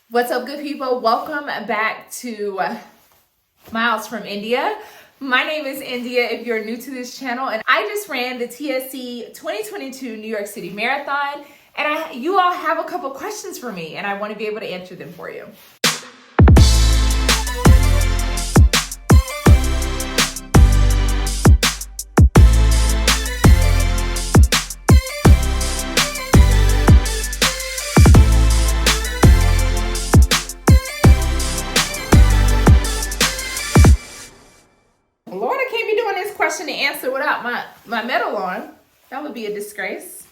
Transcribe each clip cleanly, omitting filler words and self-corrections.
What's up, good people? Welcome back to Miles from India. My name is India if you're new to this channel, and I just ran the TSC 2022 New York City Marathon, and you all have a couple questions for me, and I want to be able to answer them for you. Lord, I can't be doing this question and answer without my medal on. That would be a disgrace.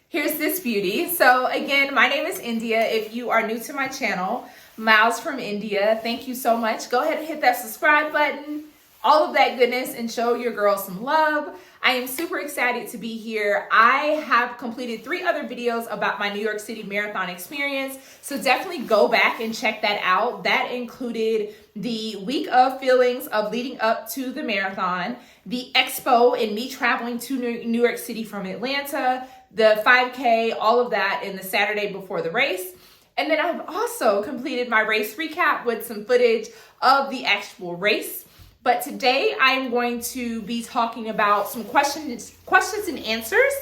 Here's this beauty. So again, my name is India. If you are new to my channel, Miles from India, thank you so much. Go ahead and hit that subscribe button, all of that goodness, and show your girl some love. I am super excited to be here. I have completed 3 other videos about my New York City Marathon experience, so definitely go back and check that out. That included the week of feelings of leading up to the marathon, the expo and me traveling to New York City from Atlanta, the 5K, all of that in the Saturday before the race. And then I've also completed my race recap with some footage of the actual race. But today I'm going to be talking about some questions and answers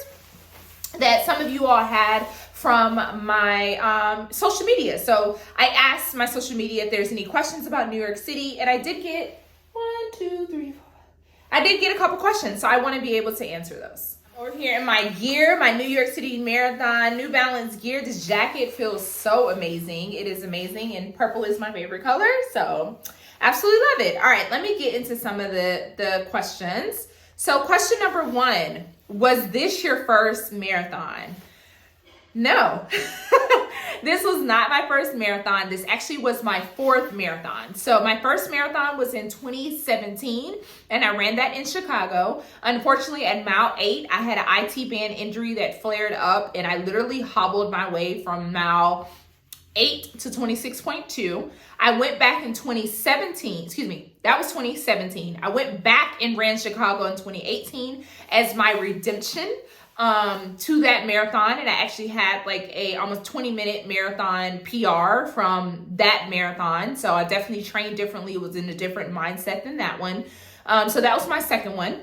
that some of you all had from my social media. So I asked my social media if there's any questions about New York City, and I did get 1, 2, 3, 4. I did get a couple questions, so I want to be able to answer those. Over here in my gear, my New York City Marathon New Balance gear. This jacket feels so amazing. It is amazing, and purple is my favorite color, so absolutely love it. All right, let me get into some of the questions. So question number 1, was this your first marathon? No, this was not my first marathon. This actually was my 4th marathon. So my first marathon was in 2017, and I ran that in Chicago. Unfortunately, at mile 8, I had an IT band injury that flared up, and I literally hobbled my way from mile 8 to 26.2. I went back in 2017, that was 2017. I went back and ran Chicago in 2018 as my redemption to that marathon, and I actually had like a almost 20-minute marathon PR from that marathon. So I definitely trained differently. It was in a different mindset than that one. So that was my second one.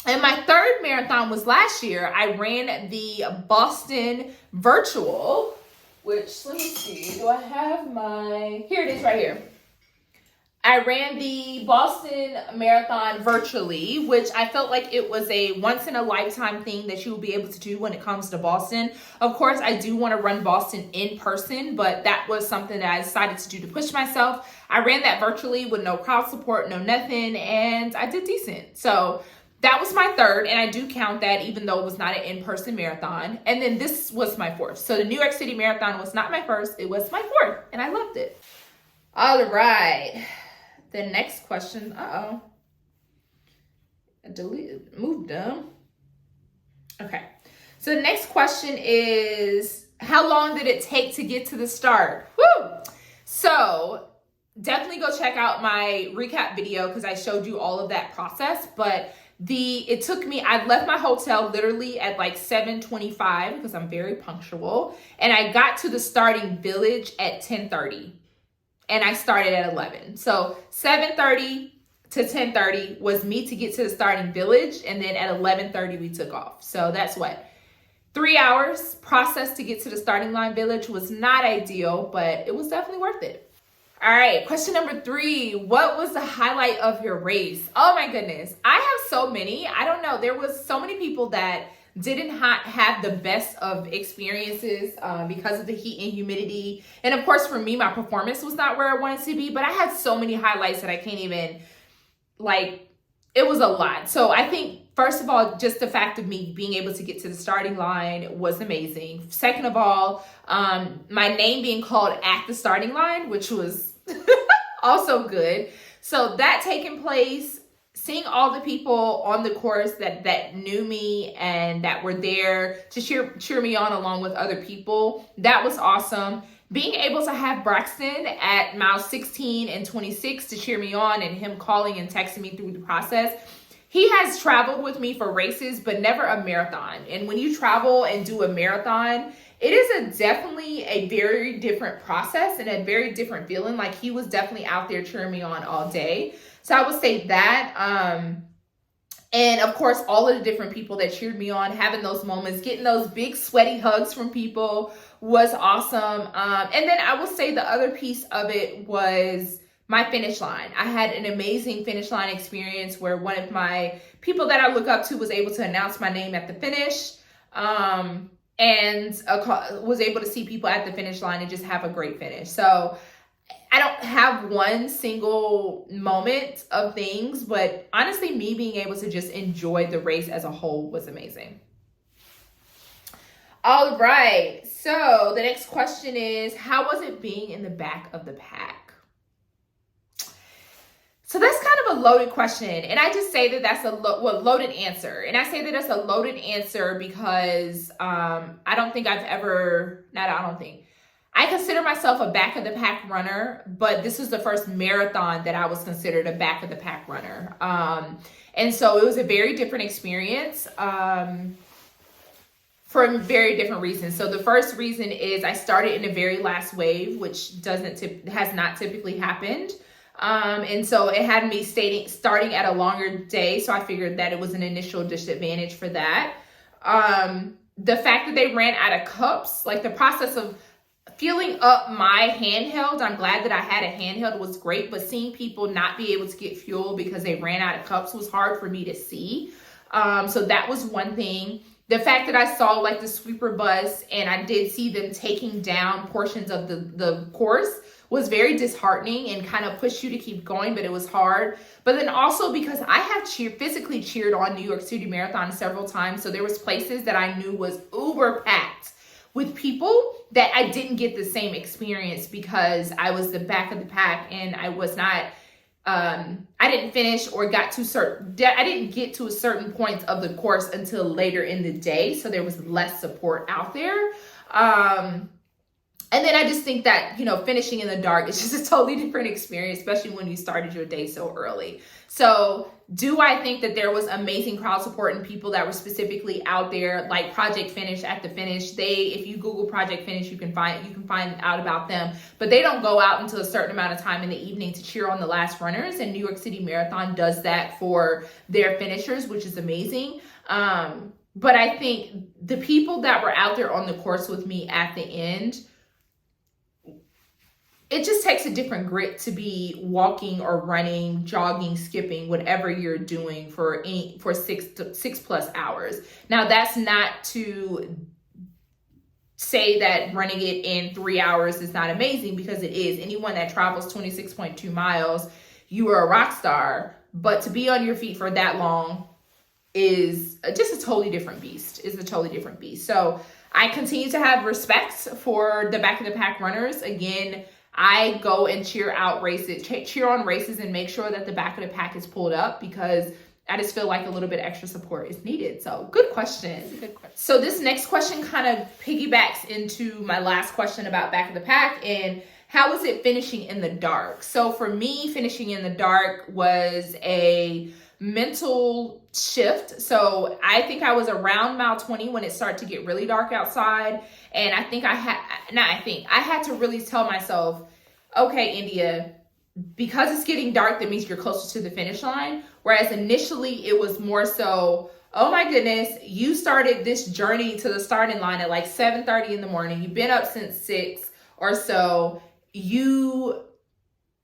And my 3rd marathon was last year. I ran the Boston Virtual, which, let me see, do I have here it is right here. I ran the Boston Marathon virtually, which I felt like it was a once-in-a-lifetime thing that you will be able to do when it comes to Boston. Of course, I do want to run Boston in person, but that was something that I decided to do to push myself. I ran that virtually with no crowd support, no nothing, and I did decent. So that was my 3rd, and I do count that even though it was not an in-person marathon. And then this was my 4th. So the New York City Marathon was not my 1st, it was my 4th, and I loved it. All right. The next question, I deleted, moved them. Okay, so the next question is, how long did it take to get to the start? Woo! So definitely go check out my recap video because I showed you all of that process, but it took me, I left my hotel literally at like 7:25 because I'm very punctual, and I got to the starting village at 10:30. And I started at 11. So 7:30 to 10:30 was me to get to the starting village. And then at 11:30, we took off. So that's what? 3 hours process to get to the starting line village. Was not ideal, but it was definitely worth it. All right, question number 3. What was the highlight of your race? Oh my goodness. I have so many. I don't know. There was so many people that didn't have the best of experiences because of the heat and humidity. And of course, for me, my performance was not where I wanted to be, but I had so many highlights that I can't even, it was a lot. So I think, first of all, just the fact of me being able to get to the starting line was amazing. Second of all, my name being called at the starting line, which was also good. So that taking place, seeing all the people on the course that knew me and that were there to cheer me on along with other people, that was awesome. Being able to have Braxton at mile 16 and 26 to cheer me on, and him calling and texting me through the process. He has traveled with me for races, but never a marathon. And when you travel and do a marathon, it is definitely a very different process and a very different feeling. Like, he was definitely out there cheering me on all day. So I would say that. And of course, all of the different people that cheered me on, having those moments, getting those big sweaty hugs from people was awesome. And then I will say the other piece of it was my finish line. I had an amazing finish line experience where one of my people that I look up to was able to announce my name at the finish, and was able to see people at the finish line and just have a great finish. So I don't have one single moment of things, but honestly, me being able to just enjoy the race as a whole was amazing. All right, so the next question is, how was it being in the back of the pack? So that's kind of a loaded question, and I just say that that's a loaded answer. And I say that it's a loaded answer because I consider myself a back of the pack runner, but this was the first marathon that I was considered a back of the pack runner. And so it was a very different experience for very different reasons. So the first reason is I started in the very last wave, which has not typically happened. And so it had me starting at a longer day. So I figured that it was an initial disadvantage for that. The fact that they ran out of cups, like the process of filling up my handheld, I'm glad that I had a handheld, was great, but seeing people not be able to get fuel because they ran out of cups was hard for me to see. So that was one thing. The fact that I saw like the sweeper bus and I did see them taking down portions of the course was very disheartening and kind of pushed you to keep going, but it was hard. But then also because I have physically cheered on New York City Marathon several times, so there was places that I knew was uber packed with people that I didn't get the same experience because I was the back of the pack and I was not, I didn't finish or I didn't get to a certain point of the course until later in the day. So there was less support out there. And then I just think that, finishing in the dark is just a totally different experience, especially when you started your day so early. So do I think that there was amazing crowd support and people that were specifically out there, like Project Finish at the finish? If you Google Project Finish, you can find out about them, but they don't go out until a certain amount of time in the evening to cheer on the last runners. And New York City Marathon does that for their finishers, which is amazing. But I think the people that were out there on the course with me at the end, it just takes a different grit to be walking or running, jogging, skipping, whatever you're doing for 6+ hours. Now, that's not to say that running it in 3 hours is not amazing, because it is. Anyone that travels 26.2 miles, you are a rock star. But to be on your feet for that long is just a totally different beast. So I continue to have respect for the back of the pack runners. Again, I go and cheer on races and make sure that the back of the pack is pulled up, because I just feel like a little bit extra support is needed. So good question. So this next question kind of piggybacks into my last question about back of the pack and how was it finishing in the dark? So for me, finishing in the dark was a mental shift. So I think I was around mile 20 when it started to get really dark outside. And I had to really tell myself, okay, India, because it's getting dark, that means you're closer to the finish line. Whereas initially it was more so, oh my goodness, you started this journey to the starting line at like 7:30 in the morning. You've been up since 6 or so. You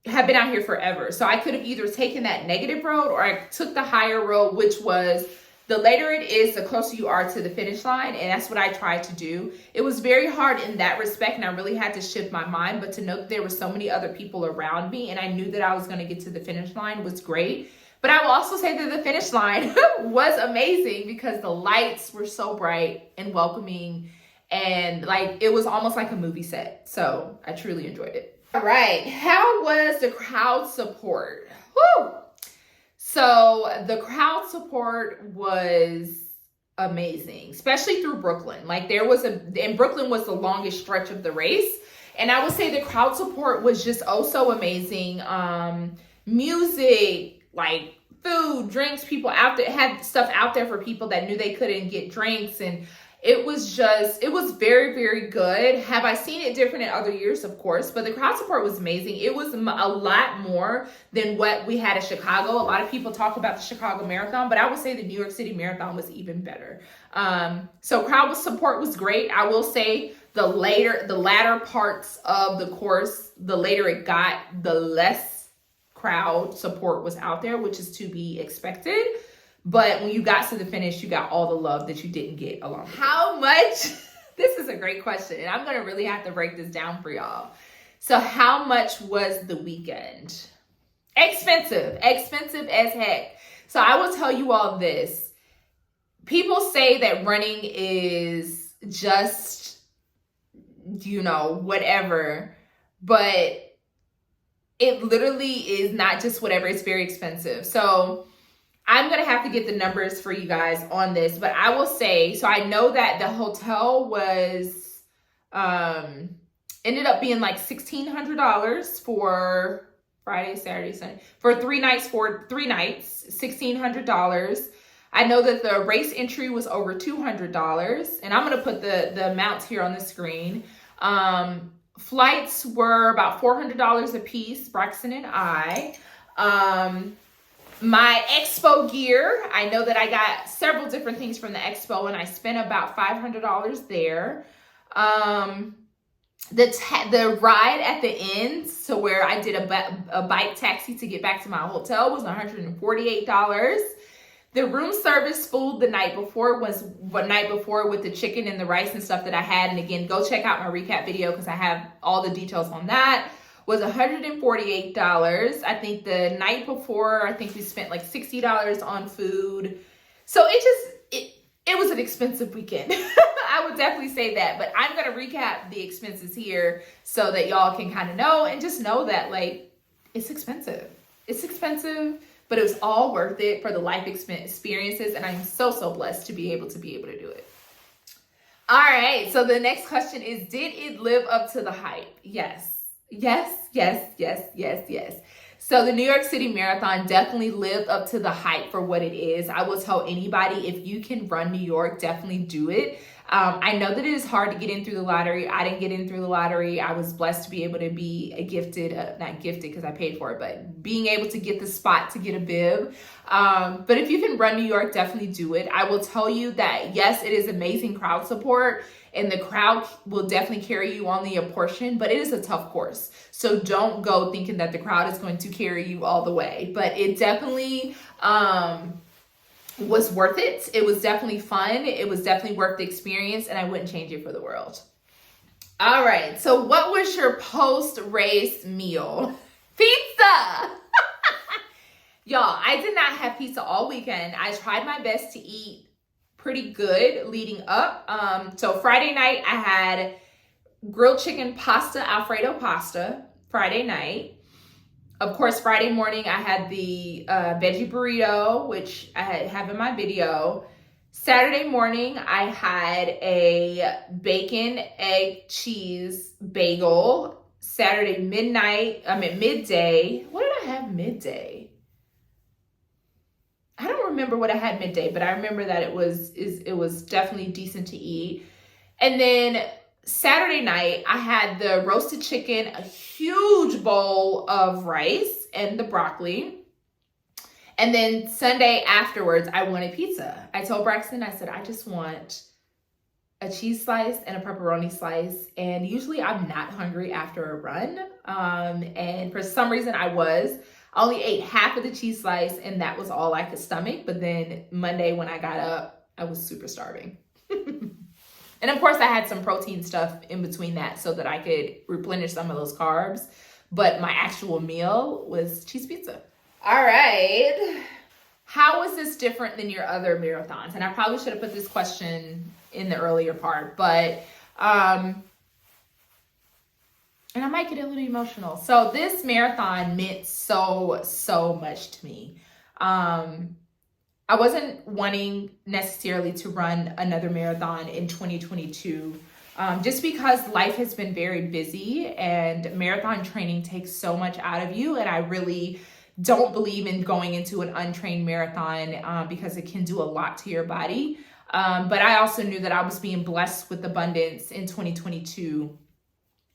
have been out here forever. So I could have either taken that negative road or I took the higher road, which was the later it is, the closer you are to the finish line. And that's what I tried to do. It was very hard in that respect, and I really had to shift my mind. But to know that there were so many other people around me and I knew that I was going to get to the finish line was great. But I will also say that the finish line was amazing because the lights were so bright and welcoming, and like it was almost like a movie set. So I truly enjoyed it. All right, how was the crowd support? Woo! So the crowd support was amazing, especially through Brooklyn. Like and Brooklyn was the longest stretch of the race. And I would say the crowd support was just so amazing. Music, like food, drinks, people out there had stuff out there for people that knew they couldn't get drinks. And It was very, very good. Have I seen it different in other years? Of course, but the crowd support was amazing. It was a lot more than what we had at Chicago. A lot of people talk about the Chicago Marathon, but I would say the New York City Marathon was even better. So crowd support was great. I will say the latter parts of the course, the later it got, the less crowd support was out there, which is to be expected. But when you got to the finish, you got all the love that you didn't get along the way. How much? This is a great question, and I'm going to really have to break this down for y'all. So how much was the weekend? Expensive as heck. So I will tell you all this. People say that running is just, whatever, but it literally is not just whatever. It's very expensive. So I'm going to have to get the numbers for you guys on this, but I will say, so I know that the hotel was, ended up being like $1,600 for Friday, Saturday, Sunday, for 3 nights, $1,600. I know that the race entry was over $200, and I'm going to put the amounts here on the screen. Flights were about $400 a piece, Braxton and I. My expo gear, I know that I got several different things from the expo, and I spent about $500 there. The ride at the end, so where I did a bike taxi to get back to my hotel, was $148. The room service food the night before with the chicken and the rice and stuff that I had. And again, go check out my recap video because I have all the details on that. Was $148. I think the night before, I think we spent like $60 on food. So it was an expensive weekend. I would definitely say that, but I'm going to recap the expenses here so that y'all can kind of know, and just know that like, it's expensive. It's expensive, but it was all worth it for the life experiences. And I'm so blessed to be able to do it. All right. So the next question is, did it live up to the hype? Yes. So the New York City Marathon definitely lived up to the hype for what it is. I will tell anybody, if you can run New York, definitely do it. I know that it is hard to get in through the lottery. I didn't get in through the lottery. I was blessed to be able to be not gifted because I paid for it, but being able to get the spot to get a bib. But if you can run New York, definitely do it. I will tell you that, yes, it is amazing crowd support, and the crowd will definitely carry you on the portion, but it is a tough course. So don't go thinking that the crowd is going to carry you all the way, but it definitely, was worth it. It was definitely fun. It was definitely worth the experience, and I wouldn't change it for the world. All right. So what was your post-race meal? Pizza. Y'all, I did not have pizza all weekend. I tried my best to eat pretty good leading up. So Friday night, I had grilled chicken pasta, Alfredo pasta, Friday night. Of course, Friday morning, I had the veggie burrito, which I have in my video. Saturday morning, I had a bacon, egg, cheese bagel. Midday. What did I have midday? I don't remember what I had midday, but I remember that it was definitely decent to eat. And then Saturday night, I had the roasted chicken, a huge bowl of rice, and the broccoli. And then Sunday afterwards, I wanted pizza. I told Braxton, I said, I just want a cheese slice and a pepperoni slice. And usually I'm not hungry after a run. And for some reason I only ate half of the cheese slice, and that was all I could stomach. But then Monday when I got up, I was super starving. And of course I had some protein stuff in between that so that I could replenish some of those carbs. But my actual meal was cheese pizza. All right. How is this different than your other marathons? And I probably should have put this question in the earlier part, but, and I might get a little emotional. So this marathon meant so much to me. I wasn't wanting necessarily to run another marathon in 2022, just because life has been very busy and marathon training takes so much out of you. And I really don't believe in going into an untrained marathon because it can do a lot to your body. But I also knew that I was being blessed with abundance in 2022.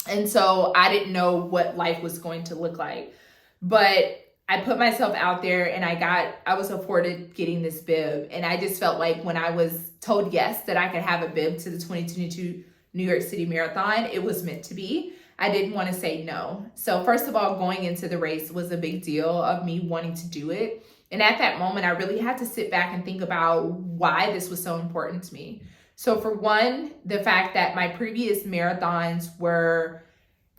And so I didn't know what life was going to look like. But I put myself out there and I was afforded getting this bib. And I just felt like when I was told yes, that I could have a bib to the 2022 New York City Marathon, it was meant to be. I didn't want to say no. So first of all, going into the race was a big deal of me wanting to do it. And at that moment, I really had to sit back and think about why this was so important to me. So for one, the fact that my previous marathons were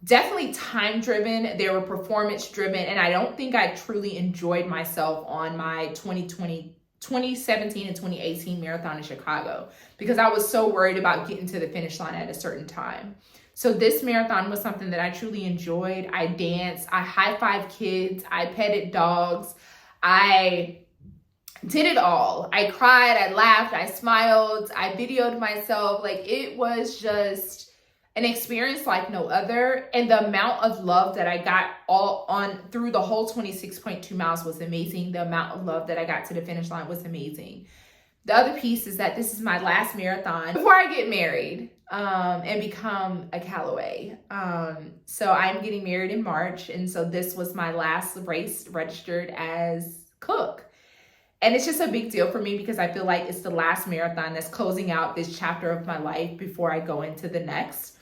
definitely time driven, they were performance driven, and I don't think I truly enjoyed myself on my 2017 and 2018 marathon in Chicago because I was so worried about getting to the finish line at a certain time. So this marathon was something that I truly enjoyed. I danced, I high-fived kids, I petted dogs, I did it all. I cried, I laughed, I smiled, I videoed myself. Like, it was just an experience like no other. And the amount of love that I got through the whole 26.2 miles was amazing. The amount of love that I got to the finish line was amazing. The other piece is that this is my last marathon before I get married and become a Callaway. So I'm getting married in March. And so this was my last race registered as Cook. And it's just a big deal for me because I feel like it's the last marathon that's closing out this chapter of my life before I go into the next.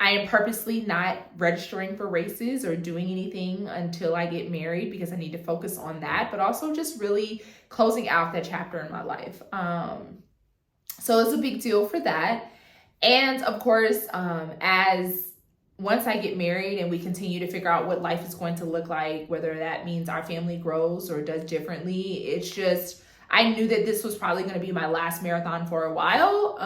I am purposely not registering for races or doing anything until I get married because I need to focus on that, but also just really closing out that chapter in my life. So it's a big deal for that. And of course, once I get married and we continue to figure out what life is going to look like, whether that means our family grows or does differently, it's just, I knew that this was probably going to be my last marathon for a while.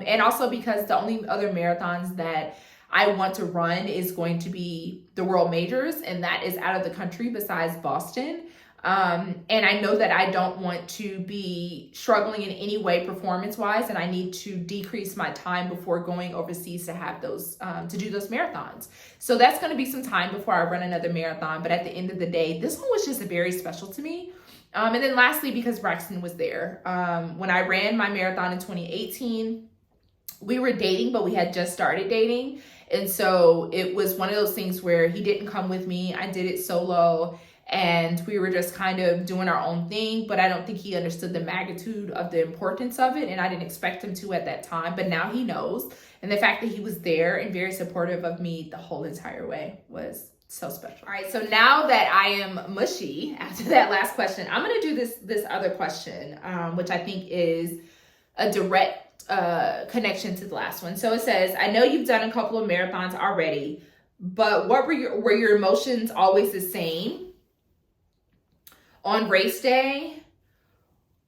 And also because the only other marathons that I want to run is going to be the World Majors, and that is out of the country besides Boston. And I know that I don't want to be struggling in any way performance-wise, and I need to decrease my time before going overseas to have those, to do those marathons. So that's going to be some time before I run another marathon. But at the end of the day, this one was just very special to me. And then lastly, because Braxton was there. When I ran my marathon in 2018, we were dating, but we had just started dating. And so it was one of those things where he didn't come with me. I did it solo and we were just kind of doing our own thing, but I don't think he understood the magnitude of the importance of it. And I didn't expect him to at that time, but now he knows. And the fact that he was there and very supportive of me the whole entire way was so special. All right, so now that I am mushy after that last question, I'm gonna do this other question, which I think is a direct connection to the last one. So it says, I know you've done a couple of marathons already, but what were your emotions always the same on race day?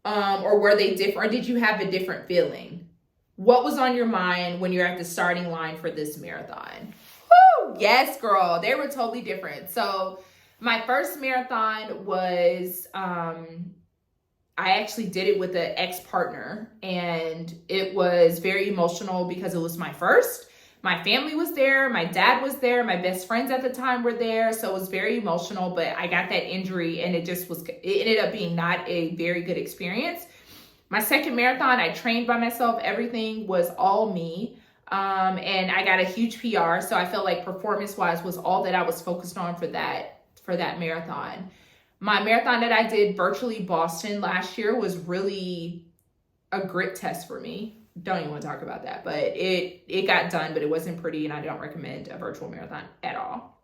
Or were they different, or did you have a different feeling? What was on your mind when you're at the starting line for this marathon? Woo! Yes, girl, they were totally different. So my first marathon was, I actually did it with an ex-partner, and it was very emotional because it was my first. My family was there, my dad was there, my best friends at the time were there, so it was very emotional, but I got that injury and it ended up being not a very good experience. My second marathon, I trained by myself, everything was all me, and I got a huge PR, so I felt like performance-wise was all that I was focused on for that marathon. My marathon that I did virtually Boston last year was really a grit test for me. Don't even want to talk about that, but it got done, but it wasn't pretty, and I don't recommend a virtual marathon at all.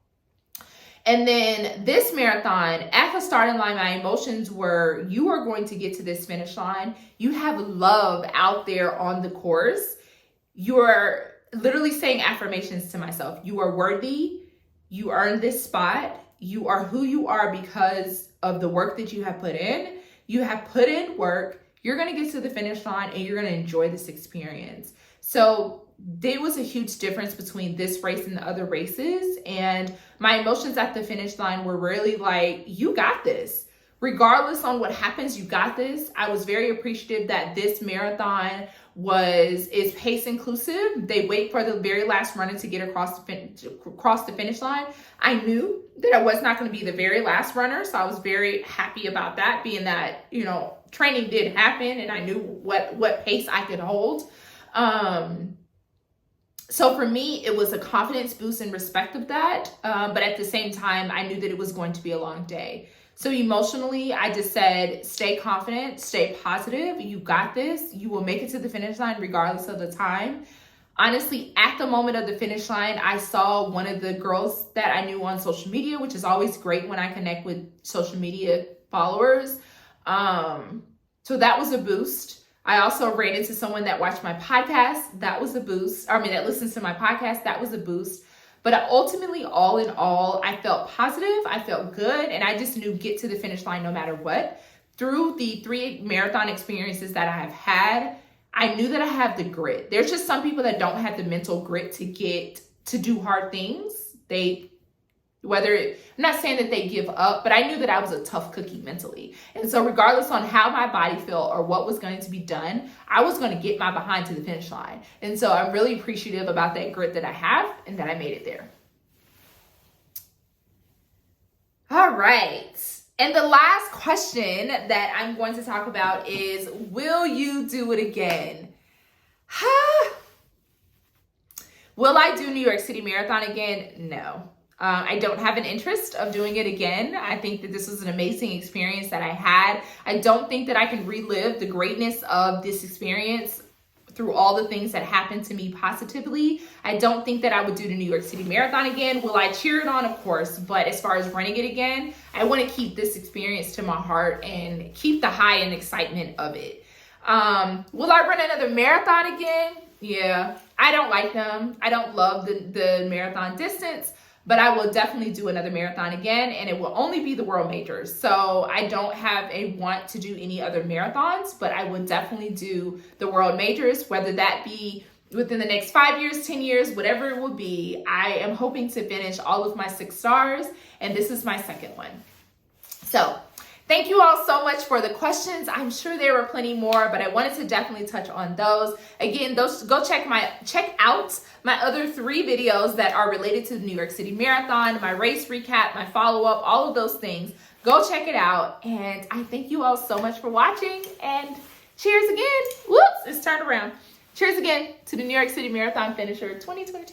And then this marathon, at the starting line, my emotions were, you are going to get to this finish line. You have love out there on the course. You're literally saying affirmations to myself. You are worthy. You earned this spot. You are who you are because of the work that you have put in. You have put in work. You're going to get to the finish line and you're going to enjoy this experience. So there was a huge difference between this race and the other races. And my emotions at the finish line were really like, you got this. Regardless on what happens, you got this. I was very appreciative that this marathon is pace inclusive. They wait for the very last runner to get across the finish line. I knew that I was not going to be the very last runner, so I was very happy about that, being that, you know, training did happen and I knew what pace I could hold. So for me, it was a confidence boost in respect of that. But at the same time, I knew that it was going to be a long day. So emotionally, I just said, stay confident, stay positive. You got this. You will make it to the finish line regardless of the time. Honestly, at the moment of the finish line, I saw one of the girls that I knew on social media, which is always great when I connect with social media followers. So that was a boost. I also ran into someone that watched my podcast. That was a boost. That listens to my podcast. That was a boost. But ultimately, all in all, I felt positive, I felt good, and I just knew get to the finish line no matter what. Through the 3 marathon experiences that I have had, I knew that I have the grit. There's just some people that don't have the mental grit to do hard things. I'm not saying that they give up, but I knew that I was a tough cookie mentally. And so regardless on how my body felt or what was going to be done, I was going to get my behind to the finish line. And so I'm really appreciative about that grit that I have and that I made it there. All right. And the last question that I'm going to talk about is, will you do it again? Will I do New York City Marathon again? No. I don't have an interest of doing it again. I think that this was an amazing experience that I had. I don't think that I can relive the greatness of this experience through all the things that happened to me positively. I don't think that I would do the New York City Marathon again. Will I cheer it on? Of course. But as far as running it again, I want to keep this experience to my heart and keep the high and excitement of it. Will I run another marathon again? Yeah, I don't like them. I don't love the marathon distance. But I will definitely do another marathon again, and it will only be the World Majors. So I don't have a want to do any other marathons, but I would definitely do the World Majors, whether that be within the next 5 years, 10 years, whatever it will be. I am hoping to finish all of my 6 stars, and this is my second one. So thank you all so much for the questions. I'm sure there were plenty more, but I wanted to definitely touch on those. Again, go check out my other 3 videos that are related to the New York City Marathon, my race recap, my follow-up, all of those things. Go check it out. And I thank you all so much for watching. And cheers again. Whoops, it's turned around. Cheers again to the New York City Marathon finisher 2022.